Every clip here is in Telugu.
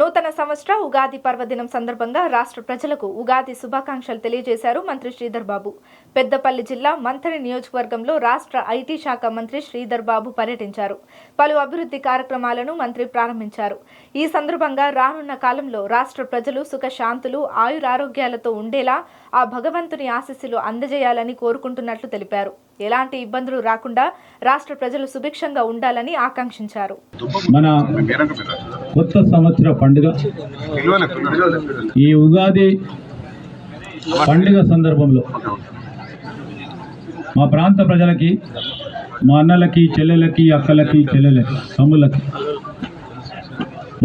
నూతన సంవత్సర ఉగాది పర్వదినం సందర్భంగా రాష్ట్ర ప్రజలకు ఉగాది శుభాకాంక్షలు తెలియజేశారు మంత్రి శ్రీధర్ బాబు. పెద్దపల్లి జిల్లా మంథని నియోజకవర్గంలో రాష్ట్ర ఐటీ శాఖ మంత్రి శ్రీధర్ బాబు పర్యటించారు. పలు అభివృద్ధి కార్యక్రమాలను మంత్రి ప్రారంభించారు. ఈ సందర్భంగా రానున్న కాలంలో రాష్ట్ర ప్రజలు సుఖశాంతులు ఆయురారోగ్యాలతో ఉండేలా ఆ భగవంతుని ఆశీస్సులు అందజేయాలని కోరుకుంటున్నట్లు తెలిపారు. ఎలాంటి ఇబ్బందులు రాకుండా రాష్ట్ర ప్రజలు సుభిక్షంగా ఉండాలని ఆకాంక్షించారు. మన కొత్త సంవత్సర పండుగ ఈ ఉగాది పండుగ సందర్భంలో మా ప్రాంత ప్రజలకి, మా అన్నలకి, చెల్లెలకి, అక్కలకి, చెల్లెలకి, తమ్ముళ్ళకి,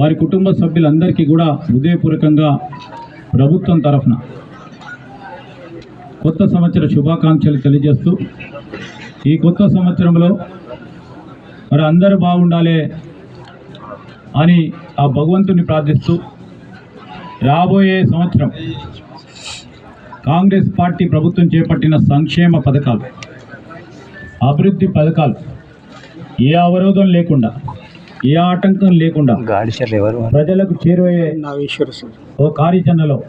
వారి కుటుంబ సభ్యులందరికీ కూడా హృదయపూర్వకంగా ప్రభుత్వం తరఫున కొత్త సంవత్సర శుభాకాంక్షలు తెలియజేస్తూ, ఈ కొత్త సంవత్సరంలో మరి అందరూ బాగుండాలి అని ఆ భగవంతుని ప్రార్థిస్తూ, రాబోయే సంవత్సరం కాంగ్రెస్ పార్టీ ప్రభుత్వం చేపట్టిన సంక్షేమ పథకాలు, అభివృద్ధి పథకాలు ఏ అవరోధం లేకుండా, ఏ ఆటంకం లేకుండా ప్రజలకు చేరువయ్యే ఓ కార్యాచరణలో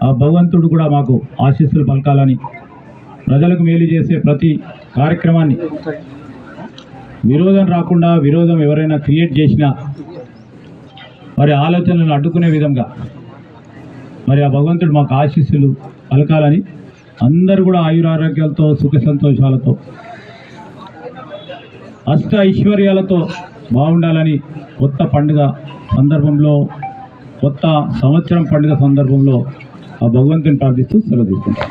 ఆ భగవంతుడు కూడా మాకు ఆశీస్సులు పలకాలని, ప్రజలకు మేలు చేసే ప్రతి కార్యక్రమాన్ని విరోధం రాకుండా, విరోధం ఎవరైనా క్రియేట్ చేసినా మరి ఆలోచనలను అడ్డుకునే విధంగా మరి ఆ భగవంతుడు మాకు ఆశీస్సులు పలకాలని, అందరూ కూడా ఆయురారోగ్యాలతో, సుఖ సంతోషాలతో, అష్ట ఐశ్వర్యాలతో బాగుండాలని కొత్త పండుగ సందర్భంలో, కొత్త సంవత్సరం పండుగ సందర్భంలో ఆ భగవంతుని ప్రార్థిస్తూ సెలవు తీసుకుంటాం.